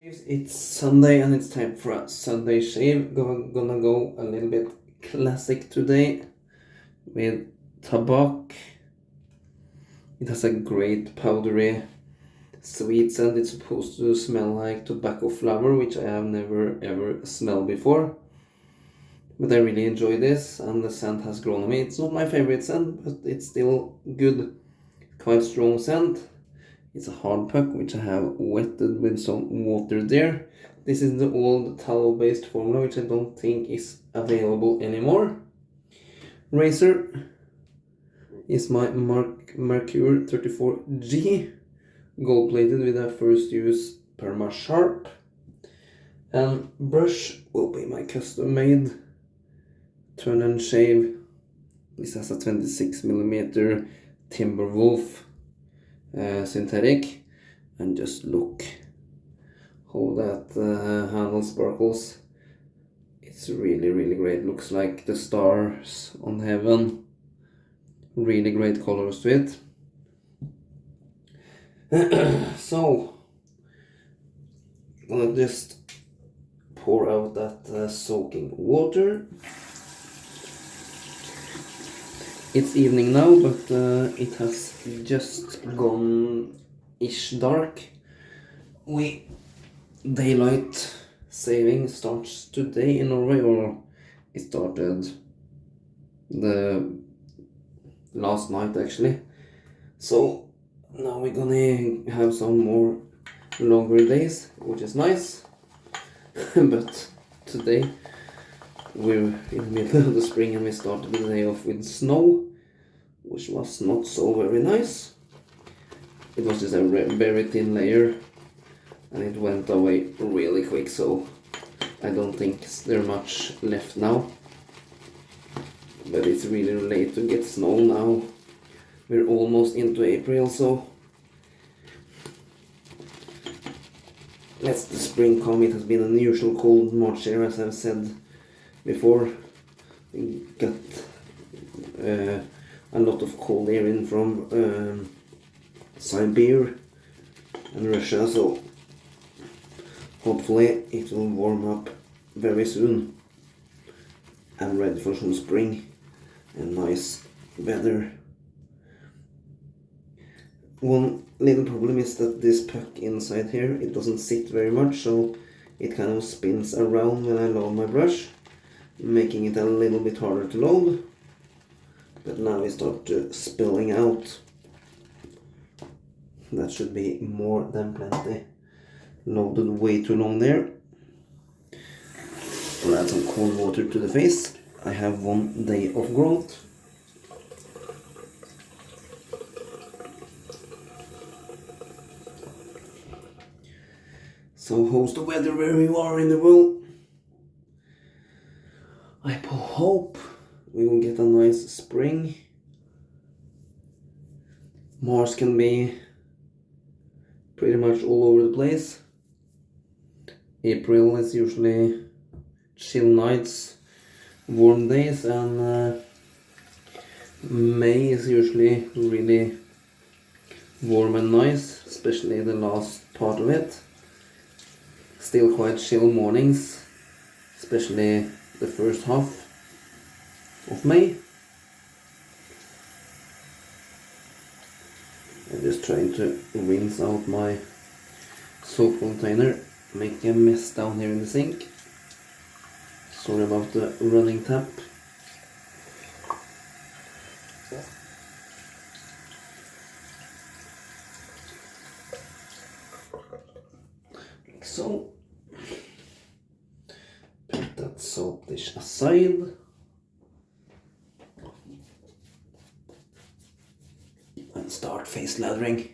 It's Sunday and it's time for a Sunday shave. Gonna go a little bit classic today with Tabac. It has a great powdery sweet scent. It's supposed to smell like tobacco flower, which I have never ever smelled before. But I really enjoy this and the scent has grown on me. It's not my favorite scent, but it's still good, quite strong scent. It's a hard puck, which I have wetted with some water there. This is the old tallow-based formula, which I don't think is available anymore. Razor is my Merkur 34G, gold-plated with a first-use Perma sharp. And brush will be my custom-made TurnNShave. This has a 26mm timberwolf synthetic, and just look how that handle sparkles. It's really great. Looks like the stars on heaven. Really great colors to it. So I'm gonna just pour out that soaking water. It's evening now, but it has just gone-ish dark. Daylight saving starts today in Norway, or it started the last night actually. So now we're gonna have some more longer days, which is nice. But today we're in the middle of the spring and we started the day off with snow, which was not so very nice. It was just a very thin layer and it went away really quick, so I don't think there's much left now. But it's really late to get snow now. We're almost into April, so let's the spring come. It has been an unusual cold March here, as I've said before. We got a lot of cold air in from Siberia and Russia, so hopefully it will warm up very soon. I'm ready for some spring and nice weather. One little problem is that this puck inside here, it doesn't sit very much, so it kind of spins around when I load my brush, making it a little bit harder to load. But now we start spilling out. That should be more than plenty. Loaded way too long there. I'll add some cold water to the face. I have 1 day of growth. So how's the weather where you are in the world? I hope we will get a nice spring. Mars can be pretty much all over the place. April is usually chill nights, warm days, and May is usually really warm and nice, especially the last part of it. Still quite chill mornings, especially the first half of May. I'm just trying to rinse out my soap container, making a mess down here in the sink. Sorry about the running tap. Like so. Put that soap dish aside. And start face lathering.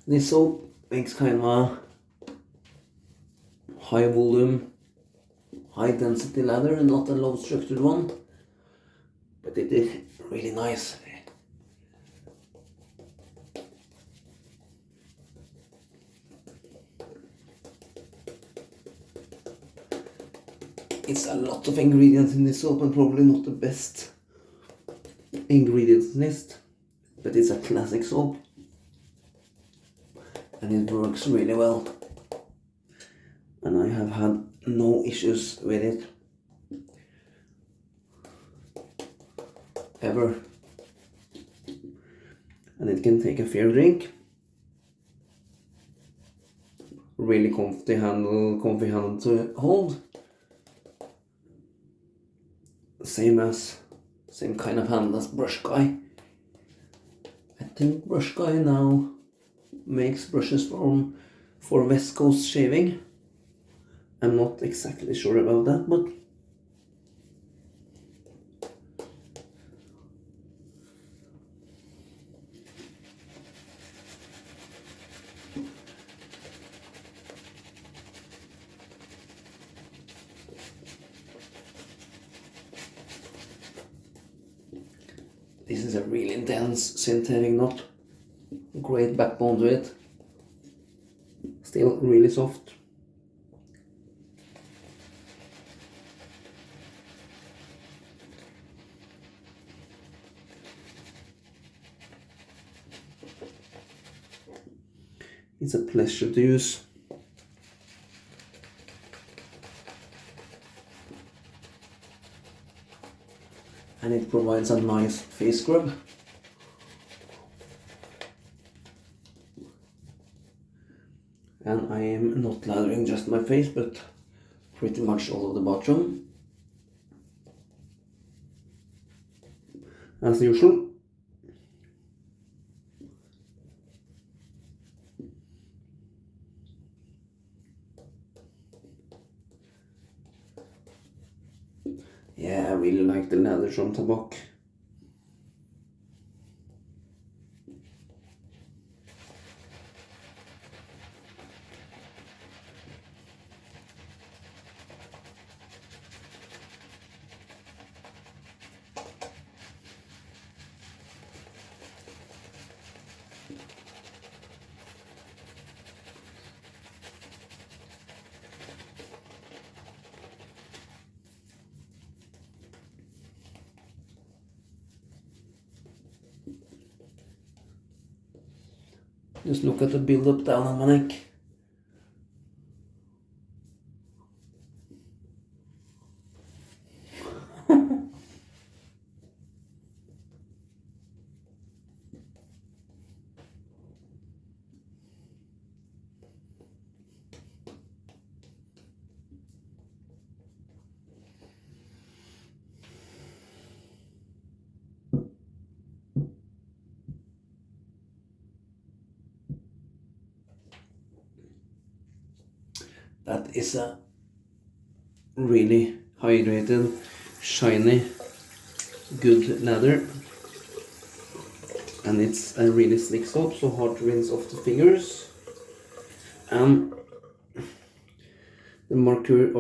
This soap makes kind of a high volume, high density lather, and not a low structured one. But it is really nice. It's a lot of ingredients in this soap and probably not the best ingredients list, but it's a classic soap and it works really well. and I have had no issues with it ever. And it can take a fair drink. Really comfy handle to hold. Same kind of handle as Brush Guy. I think Brush Guy now makes brushes for West Coast shaving. I'm not exactly sure about that, but this is a really dense synthetic knot. Great backbone to it. Still really soft. It's a pleasure to use. And it provides a nice face scrub. And I am not lathering just my face, but pretty much all of the bottom. As usual. Yeah, I really like the lather from Tabac. Just look at the build-up down on my neck. That is a really hydrated, shiny, good lather. And it's a really slick soap, so hard to rinse off the fingers. The Merkur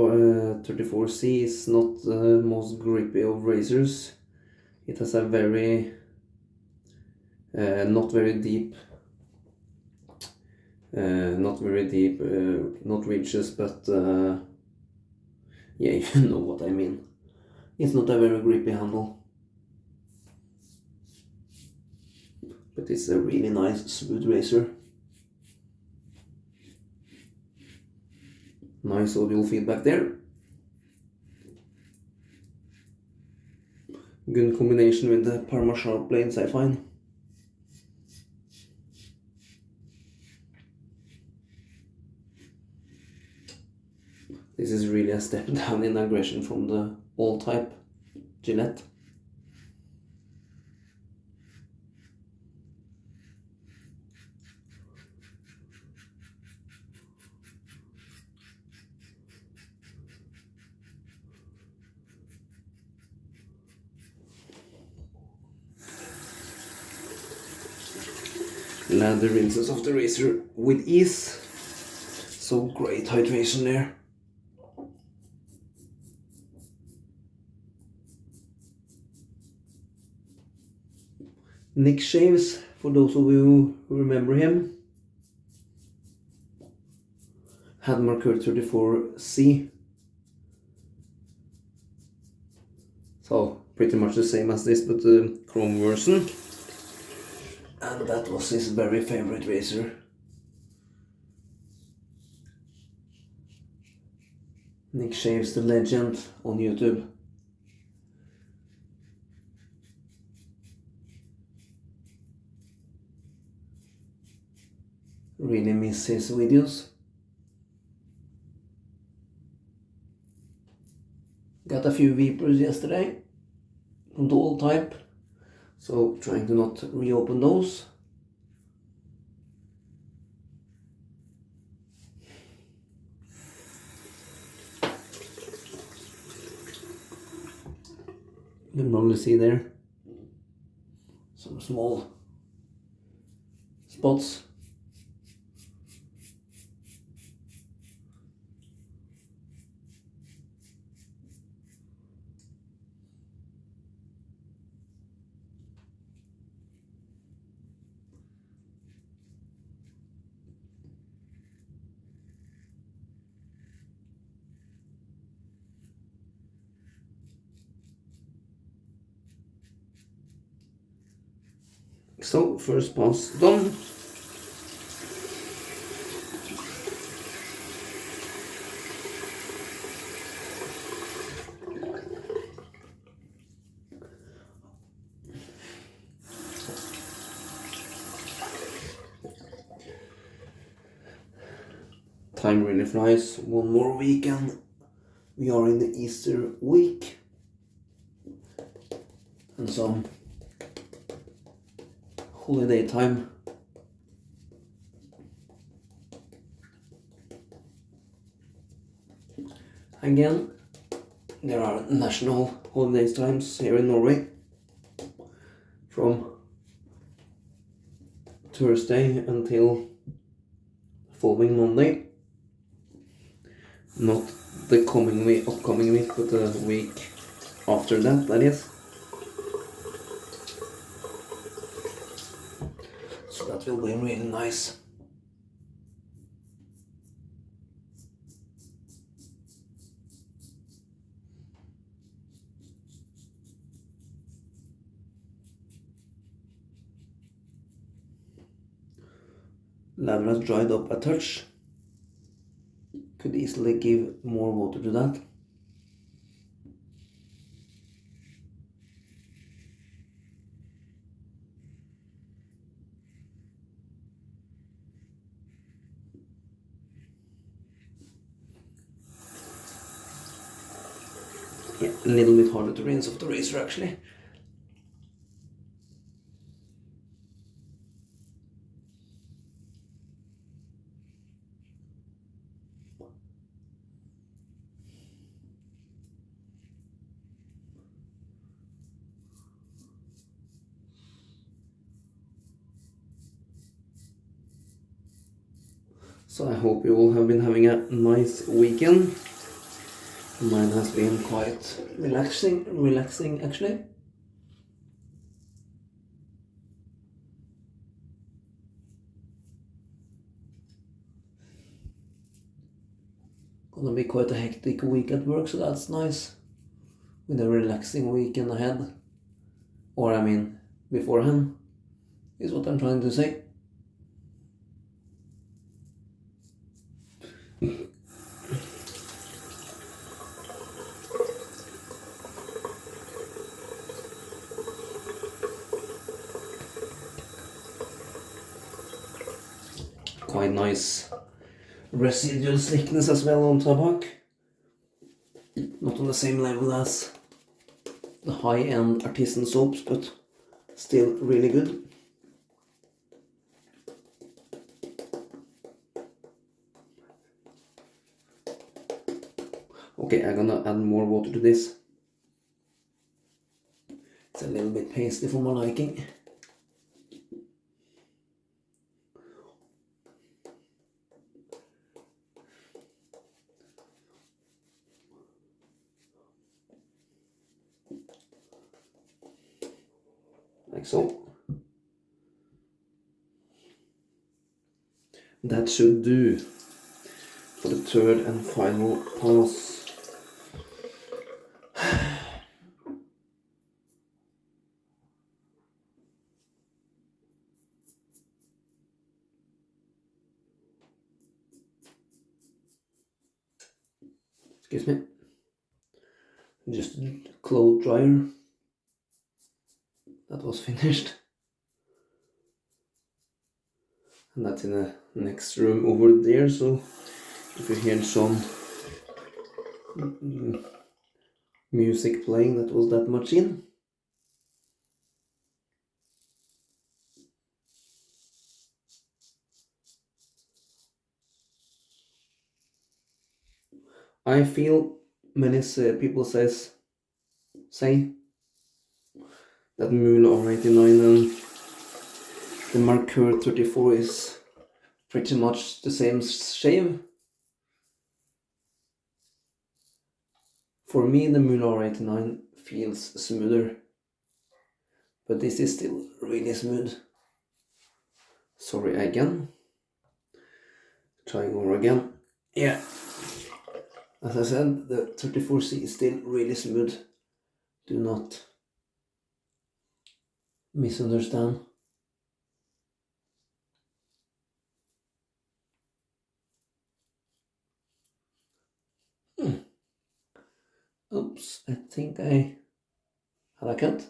34G is not the most grippy of razors. It has a very, not very deep, not ridges, but yeah, you know what I mean. It's not a very grippy handle, but it's a really nice smooth razor. Nice audio feedback there. Good combination with the Perma sharp blades, I find. This is really a step down in aggression from the old type Gillette. Lather rinses off the razor with ease. So great hydration there. Nick shaves, for those of you who remember him, had Merkur 34G. So pretty much the same as this, but the chrome version. And that was his very favorite razor. Nick Shaves the Legend on YouTube. Really miss his videos. Got a few Vapors yesterday from the old type, so trying to not reopen those. You can probably see there some small spots. So first pass done. Time really flies. One more weekend. We are in the Easter week. And some holiday time. Again, there are national holiday times here in Norway from Thursday until following Monday. Not the coming week, upcoming week, but the week after that, that is. So that will be really nice. Lather has dried up a touch. Could easily give more water to that. Yeah, a little bit harder to rinse off the razor actually. So I hope you all have been having a nice weekend. Mine has been quite relaxing actually. Gonna be quite a hectic week at work, so that's nice. With a relaxing weekend ahead. Or I mean, beforehand, is what I'm trying to say. Quite nice residual slickness as well on Tabac. Not on the same level as the high-end artisan soaps, but still really good. Okay, I'm gonna add more water to this. It's a little bit pasty for my liking. Like so. That should do for the third and final pass. It's excuse me, just clothes dryer that was finished, and that's in the next room over there. So if you hear some music playing, that was that much in. I feel many people say that Mule R89 and the Merkur 34 is pretty much the same shave. For me, the Mule R89 feels smoother, but this is still really smooth. Sorry again. Trying over again. Yeah. As I said, the 34C is still really smooth. Do not misunderstand. Oops, I think I had a cut.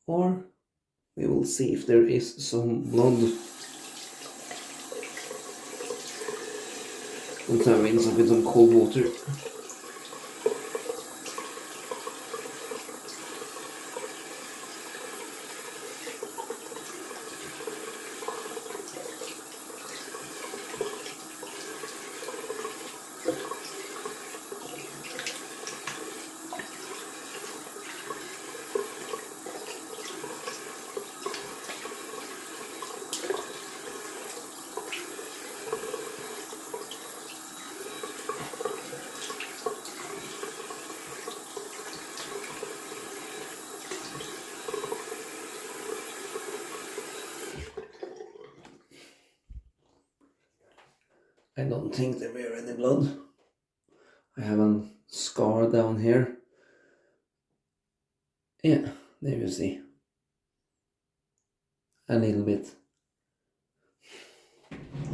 Or we will see if there is some blood. Let's have in some with some cold water. I don't think there were any blood. I have a scar down here. Yeah, there you see. A little bit.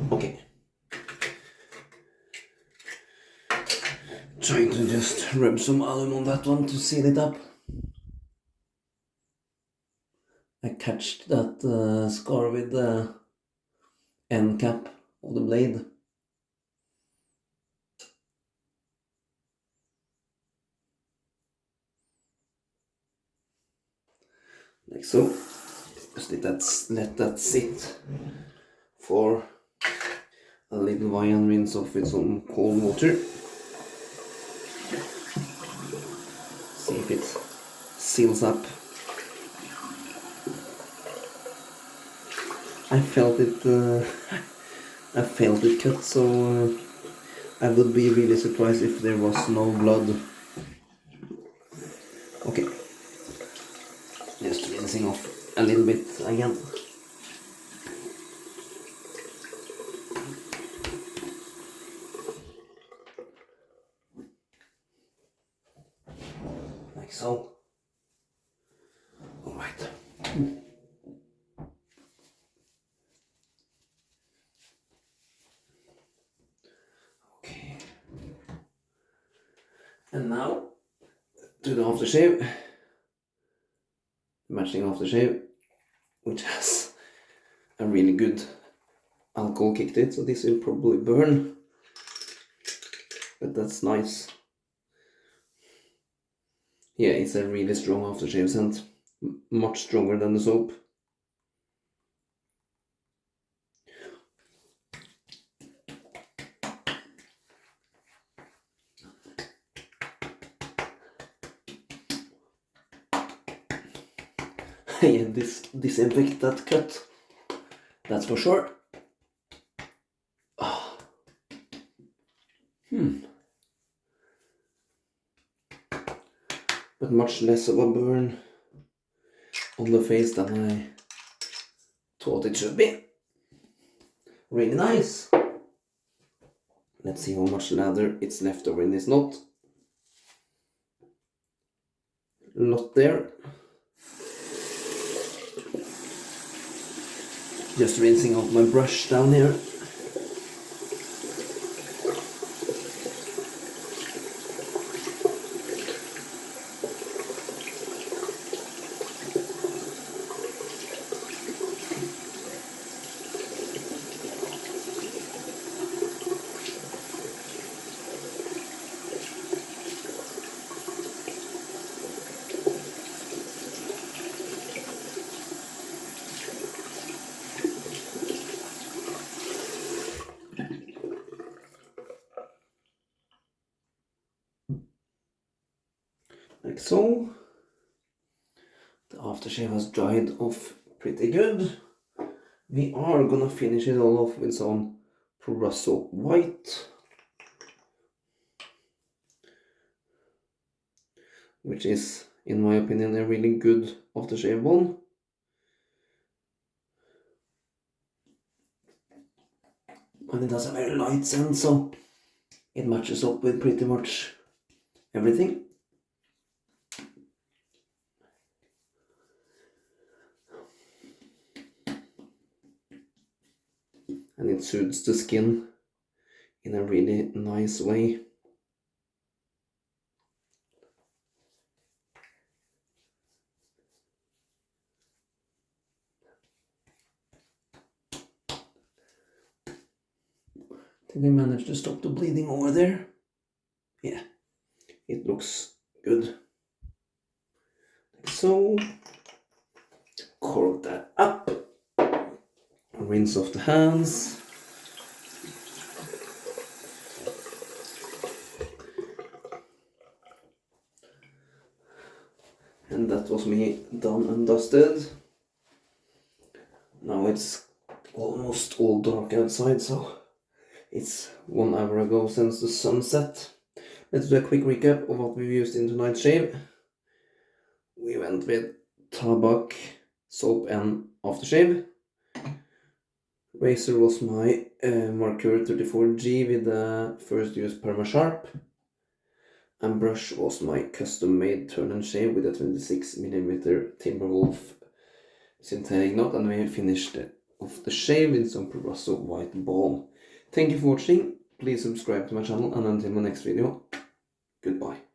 Okay. Trying to just rub some alum on that one to seal it up. I catched that scar with the end cap of the blade. Like so. Just let that sit for a little while and rinse off with some cold water. See if it seals up. I felt it cut, so I would be really surprised if there was no blood. Okay, just rinsing off a little bit again. Like so. All right. Okay. And now to the aftershave. Matching aftershave, which has a really good alcohol kick to it, so this will probably burn, but that's nice. Yeah, it's a really strong aftershave scent, much stronger than the soap. Yeah, disinfect that cut, that's for sure. Oh. But much less of a burn on the face than I thought it should be. Really nice. Let's see how much lather it's left over in this knot. lot there. Just rinsing out my brush down here. Like so. The aftershave has dried off pretty good. We are gonna finish it all off with some Proraso white, which is, in my opinion, a really good aftershave one. And it has a very light scent, so it matches up with pretty much everything. And it soothes the skin in a really nice way. Did I manage to stop the bleeding over there? Yeah, it looks good. Like so. Cork that up. Rinse off the hands. And that was me done and dusted. Now it's almost all dark outside, so it's 1 hour ago since the sunset. Let's do a quick recap of what we used in tonight's shave. We went with Tabac, soap and aftershave. Razor was my Merkur 34G with the first use Perma sharp. And brush was my custom made TurnNShave with a 26mm timberwolf synthetic knot, and we finished off the shave with some Proraso white balm. Thank you for watching. Please subscribe to my channel, and until my next video, goodbye.